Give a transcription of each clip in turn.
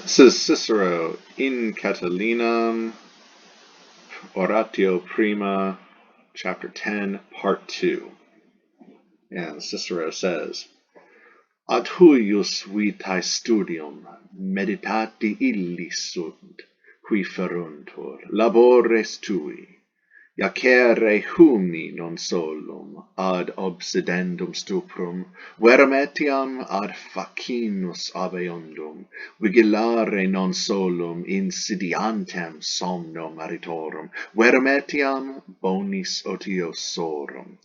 This is Cicero in Catilinam, Oratio Prima, chapter 10, part 2. And Cicero says, Ad huius vitae studium, meditati illi sunt, qui feruntur, labores tui, iacere humi non solum, ad obsidendum stuprum, verum etiam ad facinus obeundum, vigilare non solum, insidiantem somno maritorum, verum etiam bonis otiosorum.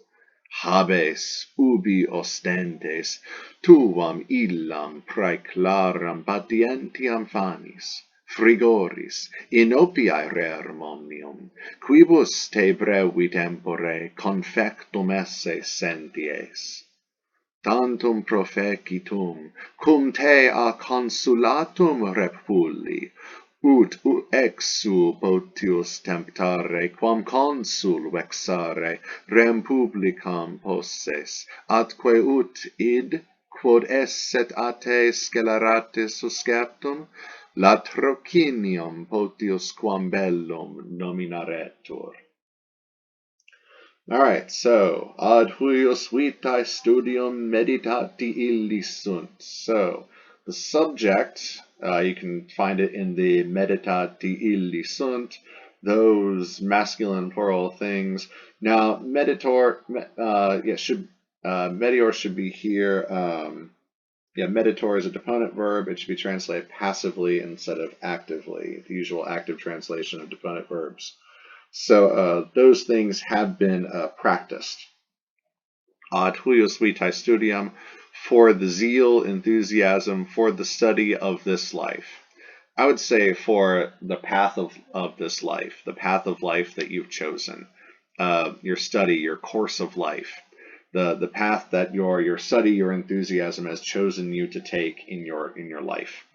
Habes ubi ostentes, tuam illam praeclaram patientiam famis, frigoris, inopiae rerum omnium, quibus te brevi tempore confectum esse senties. Tantum profecitum, cum te a consulatum repulli, ut exu potius temptare, quam consul vexare, rem publicam posses, atque ut id, quod esset a te sceleratis susceptum, latrocinium potius quam bellum nominaretur. All right, so ad huius vitae studium meditati illi sunt. So the subject, you can find it in the meditati illi sunt, those masculine plural things. Now meditor, meditor should be here. Meditor is a deponent verb. It should be translated passively instead of actively, the usual active translation of deponent verbs. So those things have been practiced. Ad huius vitae studium, for the zeal, enthusiasm, for the study of this life. I would say for the path of this life, the path of life that you've chosen, your study, your course of life, the path that your study, your enthusiasm has chosen you to take in your life.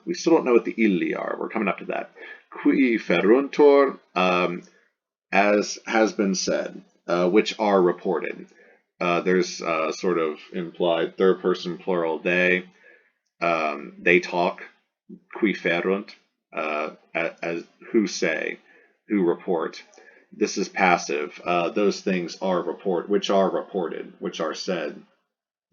We still don't know what the illi are. We're coming up to that. Qui feruntur, as has been said, which are reported. There's sort of implied third person plural they talk, qui ferunt, as who say, who report. This is passive. Those things are which are reported, which are said.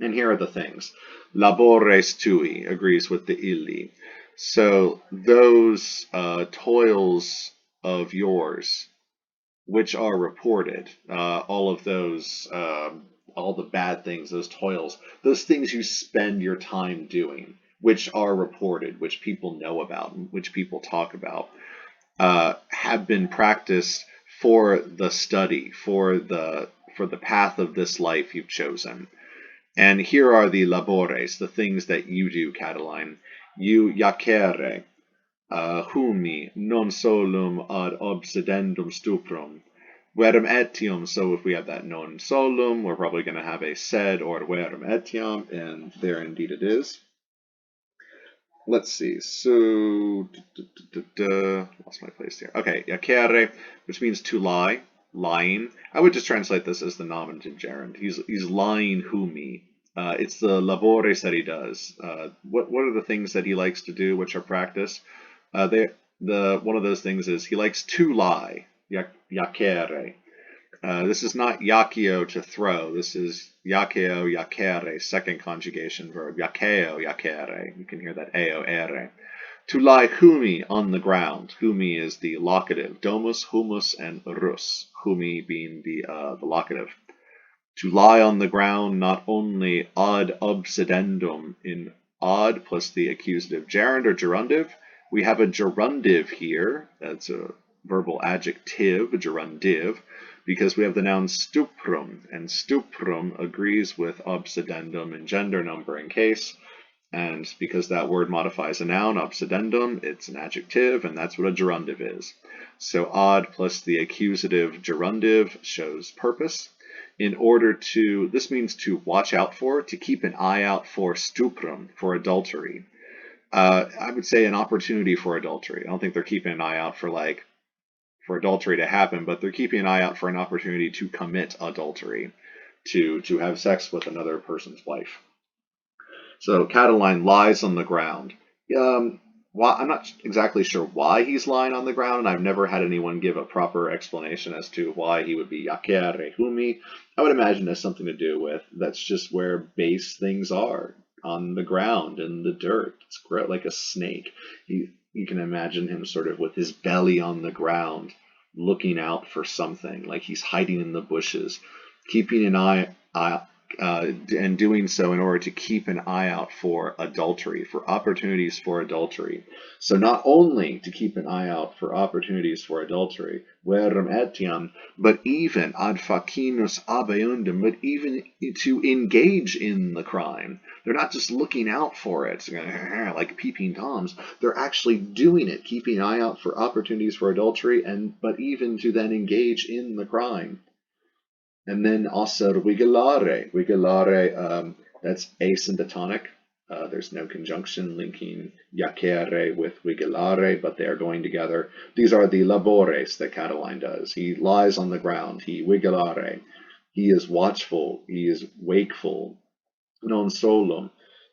And here are the things. Labores tui agrees with the illi. So those toils of yours, which are reported, all of those, all the bad things, those toils, those things you spend your time doing, which are reported, which people know about, which people talk about, have been practiced for the study, for the path of this life you've chosen. And here are the labores, the things that you do, Catiline. You iacere, humi, non solum ad obsidendum stuprum. Verum etiam, so if we have that non solum, we're probably going to have a sed or verum etiam, and there indeed it is. Let's see, so, lost my place here. Okay, iacere, which means to lie, lying. I would just translate this as the nominative gerund. He's lying humi. It's the labores that he does. What are the things that he likes to do, which are practiced? One of those things is he likes to lie, iacere. This is not iaceo, to throw. This is iaceo, iacere, second conjugation verb. Iaceo, iacere. You can hear that eo, ere. To lie humi, on the ground. Humi is the locative. Domus, humus, and rus. Humi being the locative. To lie on the ground, not only ad obsidendum, in ad plus the accusative gerund or gerundive. We have a gerundive here. That's a verbal adjective, gerundive, because we have the noun stuprum, and stuprum agrees with obsidendum in gender, number, and case. And because that word modifies a noun, obsidendum, it's an adjective, and that's what a gerundive is. So ad plus the accusative gerundive shows purpose. In order to, this means to watch out for, to keep an eye out for stuprum, for adultery. I would say an opportunity for adultery. I don't think they're keeping an eye out for adultery to happen, but they're keeping an eye out for an opportunity to commit adultery, to have sex with another person's wife. So Catiline lies on the ground. Why, I'm not exactly sure why he's lying on the ground, and I've never had anyone give a proper explanation as to why he would be iacere humi. I would imagine it has something to do with that's just where base things are, on the ground in the dirt. It's like a snake. You can imagine him sort of with his belly on the ground, looking out for something, like he's hiding in the bushes, keeping an eye and doing so in order to keep an eye out for adultery, for opportunities for adultery. So not only to keep an eye out for opportunities for adultery, verum etiam, but even ad facinus obeundum, but even to engage in the crime. They're not just looking out for it, like peeping toms. They're actually doing it, keeping an eye out for opportunities for adultery, but even to then engage in the crime. And then also vigilare. Vigilare, that's asymptotic. There's no conjunction linking iacere with vigilare, but they are going together. These are the labores that Catiline does. He lies on the ground. He vigilare. He is watchful. He is wakeful. Non solum.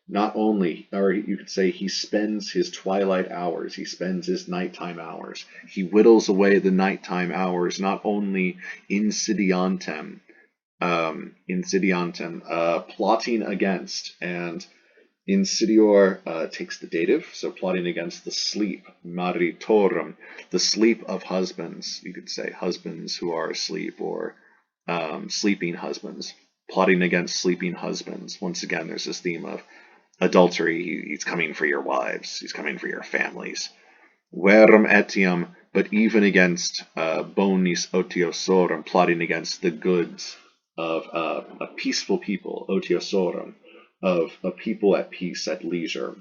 Not only, or you could say he spends his twilight hours, he spends his nighttime hours. He whittles away the nighttime hours, not only insidiantem, plotting against, and insidior takes the dative, so plotting against the sleep, maritorum, the sleep of husbands. You could say husbands who are asleep, or sleeping husbands, plotting against sleeping husbands. Once again, there's this theme of adultery. He's coming for your wives, he's coming for your families. Verum etiam, but even against bonis otiosorum, plotting against the goods of a peaceful people, otiosorum, of a people at peace, at leisure,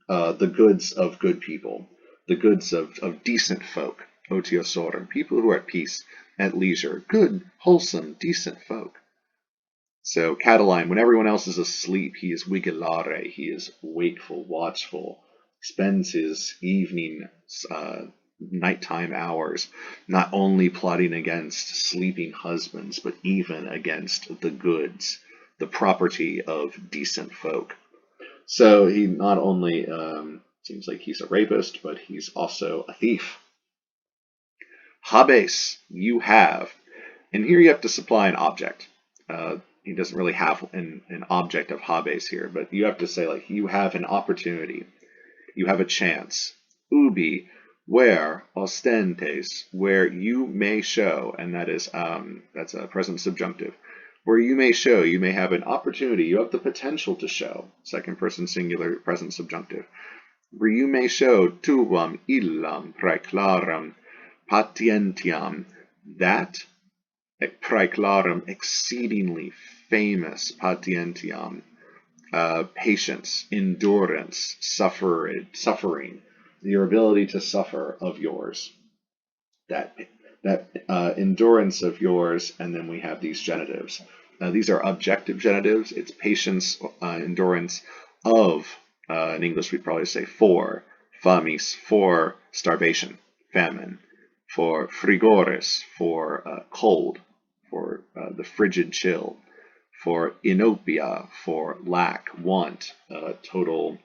the goods of good people, the goods of decent folk, otiosorum, people who are at peace, at leisure, good, wholesome, decent folk. So Catiline, when everyone else is asleep, he is vigilare, he is wakeful, watchful, spends his evening, nighttime hours not only plotting against sleeping husbands, but even against the goods, the property of decent folk. So he not only seems like he's a rapist, but he's also a thief. Habes, you have, and here you have to supply an object. He doesn't really have an object of Habes here, but you have to say, like, you have an opportunity, you have a chance. Ubi, where, ostentes, where you may show, and that is, that's a present subjunctive. Where you may show, you may have an opportunity, you have the potential to show, second person singular, present subjunctive. Where you may show, tuam, illam, praeclaram, patientiam, that praeclaram, exceedingly famous, patientiam, patience, endurance, suffering, your ability to suffer of yours, that endurance of yours, and then we have these genitives. These are objective genitives. It's patience, endurance of, in English we'd probably say for, famis, for starvation, famine, for frigoris, for cold, for the frigid chill, for inopiae, for lack, want, total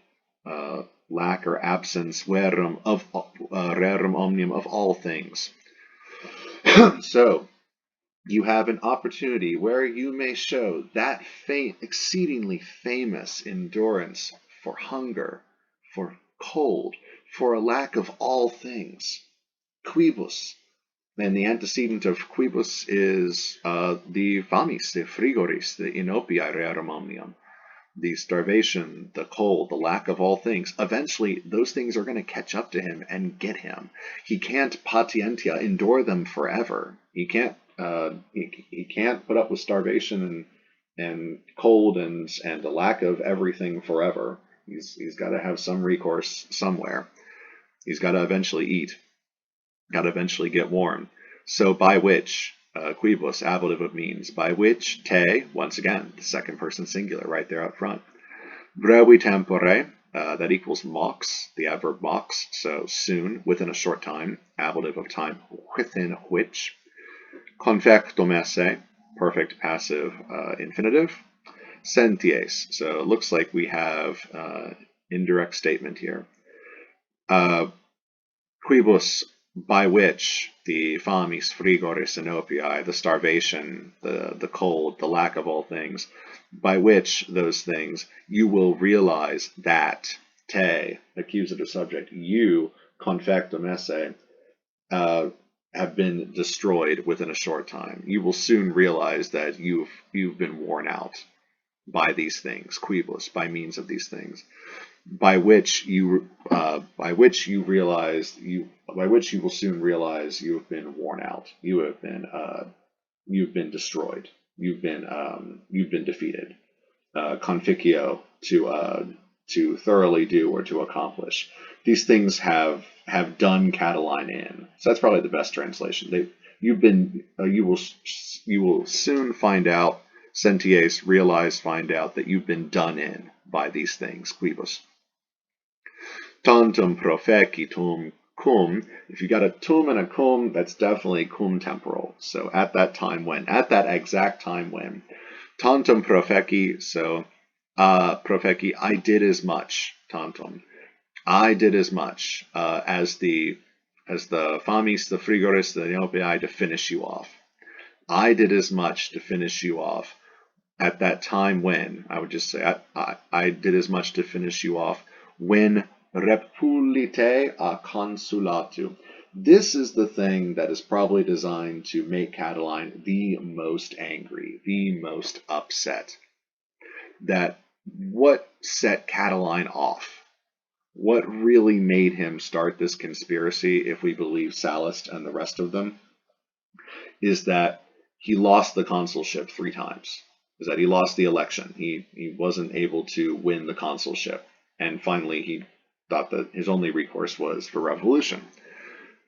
lack or absence, verum, rerum omnium, of all things. So you have an opportunity where you may show that exceedingly famous endurance for hunger, for cold, for a lack of all things. Quibus. And the antecedent of quibus is the famis, the frigoris, the inopiae, rerum omnium. The starvation, the cold, the lack of all things. Eventually, those things are going to catch up to him and get him. He can't patientia, endure them forever. He can't. He can't put up with starvation and cold and the lack of everything forever. He's got to have some recourse somewhere. He's got to eventually eat. Got to eventually get warm. So by which, quibus, ablative of means, by which, te, once again, the second person singular right there up front. Brevi tempore, that equals mox, the adverb mox, so soon, within a short time, ablative of time, within which. Confectum esse, perfect passive infinitive. Senties, so it looks like we have indirect statement here. Quibus, by which the famis, frigoris, inopiae, the starvation, the cold, the lack of all things, by which those things you will realize that te, accusative subject, you, confectum esse, have been destroyed within a short time. You will soon realize that you've been worn out by these things, quibus, by means of these things, by which you will soon realize you have been worn out. You've been destroyed. You've been defeated. Conficio, to thoroughly do or to accomplish. These things have done Catiline in. So that's probably the best translation. You will soon find out, senties, realize, find out that you've been done in by these things, quibus. Tantum profecitum cum. If you got a tum and a cum, that's definitely cum temporal. So at that exact time when. Tantum profeci, so profeci, I did as much, tantum. I did as much as the famis, the frigoris, the inopiae to finish you off. I did as much to finish you off at that time when, I would just say, I did as much to finish you off when repulite a consulatu. This is the thing that is probably designed to make Catiline the most angry, the most upset. That what set Catiline off? What really made him start this conspiracy, if we believe Sallust and the rest of them, is that he lost the consulship 3 times. Is that he lost the election. He wasn't able to win the consulship. And finally, he thought that his only recourse was for revolution.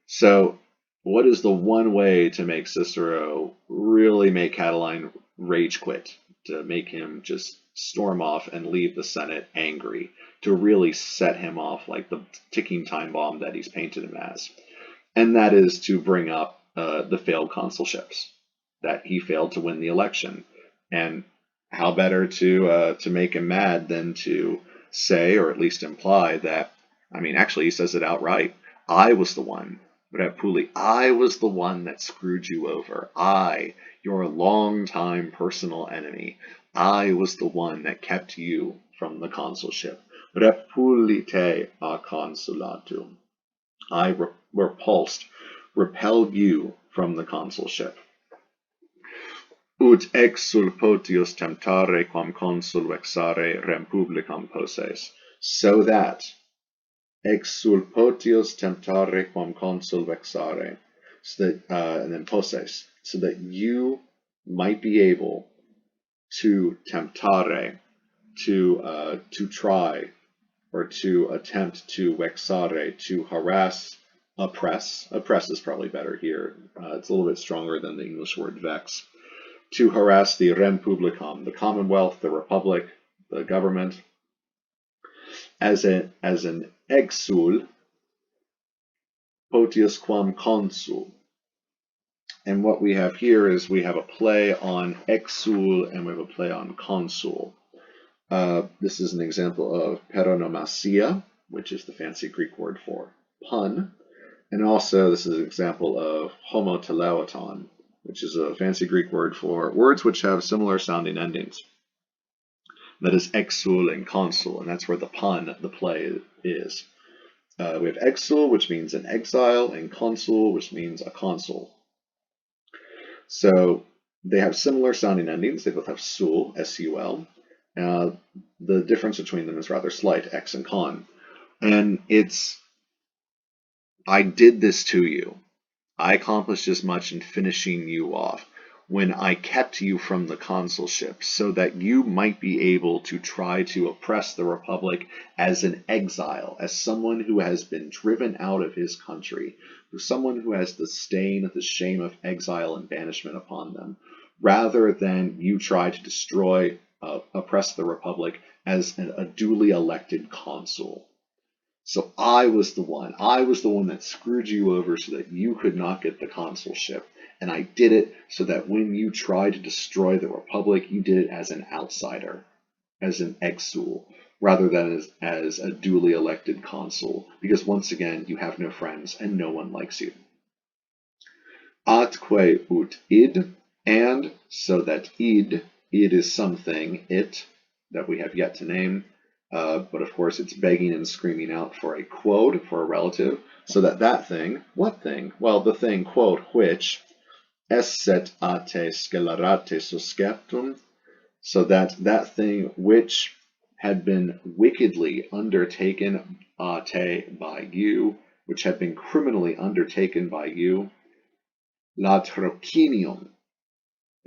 So what is the one way to make Cicero really make Catiline rage quit, to make him just storm off and leave the Senate angry, to really set him off like the ticking time bomb that he's painted him as? And that is to bring up the failed consulships, that he failed to win the election. And how better to make him mad than to say, or at least imply, that, I mean, actually he says it outright, I was the one, Repuli, I was the one that screwed you over. I, your longtime personal enemy, I was the one that kept you from the consulship. Repulite a consulatum. I repelled you from the consulship. Ut exul potius temptare quam consul vexare rem publicam poses. So that exul potius temptare quam consul vexare, so that, and then poses, so that you might be able to temptare, to try, or to attempt to vexare, to harass, oppress. Oppress is probably better here. It's a little bit stronger than the English word vex. To harass the rem publicam, the commonwealth, the republic, the government, as an exul potius quam consul. And what we have here is we have a play on exul and we have a play on consul. This is an example of peronomasia, which is the fancy Greek word for pun. And also this is an example of homoteleoton, which is a fancy Greek word for words which have similar sounding endings. That is exul and consul, and that's where the pun, the play, is. We have exul, which means an exile, and consul, which means a consul. So they have similar sounding endings. They both have sul, S-U-L. The difference between them is rather slight, ex and con. And it's, I did this to you. I accomplished as much in finishing you off when I kept you from the consulship, so that you might be able to try to oppress the republic as an exile, as someone who has been driven out of his country, someone who has the stain of the shame of exile and banishment upon them, rather than you try to destroy, oppress the republic as a duly elected consul. So I was the one that screwed you over so that you could not get the consulship. And I did it so that when you tried to destroy the republic, you did it as an outsider, as an exul. rather than as a duly elected consul, because once again, you have no friends and no one likes you. Atque ut id, and so that id is something, it, that we have yet to name, but of course it's begging and screaming out for a quod, for a relative, so that that thing, what thing? Well, the thing, quod, which, esset a te scelerate susceptum, so that that thing which had been wickedly undertaken a te by you, which had been criminally undertaken by you, latrocinium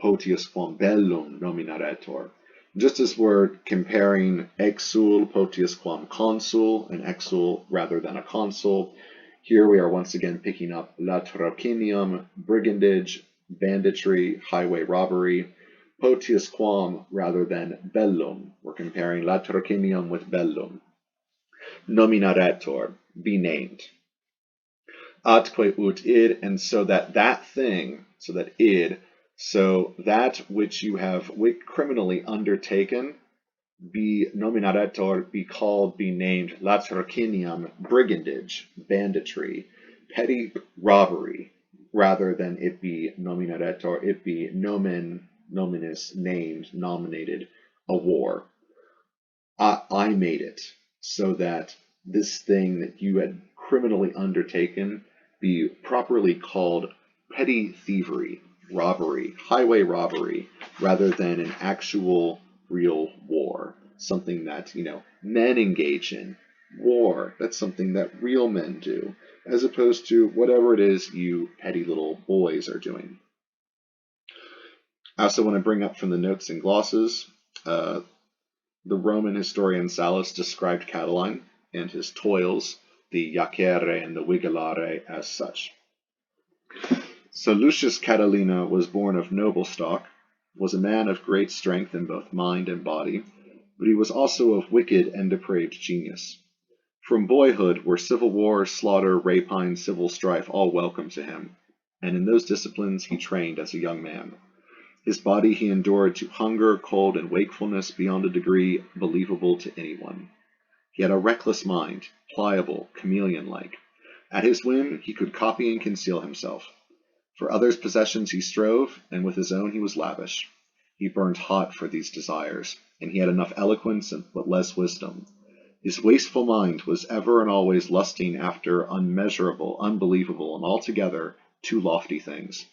potius quam bellum nominaretur. Just as we're comparing exul potius quam consul, an exul rather than a consul, here we are once again picking up latrocinium, brigandage, banditry, highway robbery, potius quam rather than bellum. We're comparing latrocinium with bellum. Nominaretur, be named. Atque ut id, and so that that thing, so that id, so that which you have criminally undertaken, be nominaretur, be called, be named, latrocinium, brigandage, banditry, petty robbery, rather than it be nominaretur, it be nomen, nominis, named, nominated, a war. I made it so that this thing that you had criminally undertaken be properly called petty thievery, robbery, highway robbery, rather than an actual real war. Something that, men engage in. War, that's something that real men do, as opposed to whatever it is you petty little boys are doing. I also want to bring up from the notes and glosses, the Roman historian Sallust described Catiline and his toils, the iacere and the vigilare, as such. So Lucius Catilina was born of noble stock, was a man of great strength in both mind and body, but he was also of wicked and depraved genius. From boyhood were civil war, slaughter, rapine, civil strife all welcome to him, and in those disciplines he trained as a young man. His body he endured to hunger, cold, and wakefulness beyond a degree believable to anyone. He had a reckless mind, pliable, chameleon-like. At his whim he could copy and conceal himself. For others' possessions he strove, and with his own he was lavish. He burned hot for these desires, and he had enough eloquence but less wisdom. His wasteful mind was ever and always lusting after unmeasurable, unbelievable, and altogether too lofty things.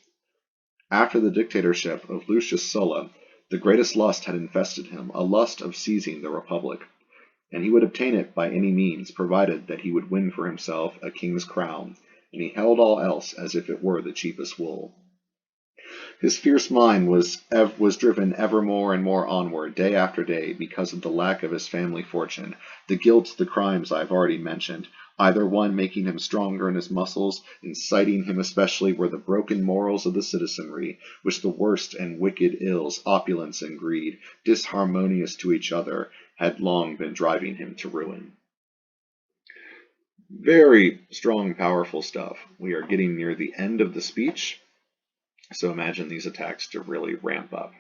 After the dictatorship of Lucius Sulla, the greatest lust had infested him, a lust of seizing the republic, and he would obtain it by any means, provided that he would win for himself a king's crown, and he held all else as if it were the cheapest wool. His fierce mind was driven ever more and more onward, day after day, because of the lack of his family fortune, the guilt, the crimes I have already mentioned, either one making him stronger in his muscles, inciting him especially were the broken morals of the citizenry, which the worst and wicked ills, opulence and greed, disharmonious to each other, had long been driving him to ruin. Very strong, powerful stuff. We are getting near the end of the speech, so imagine these attacks to really ramp up.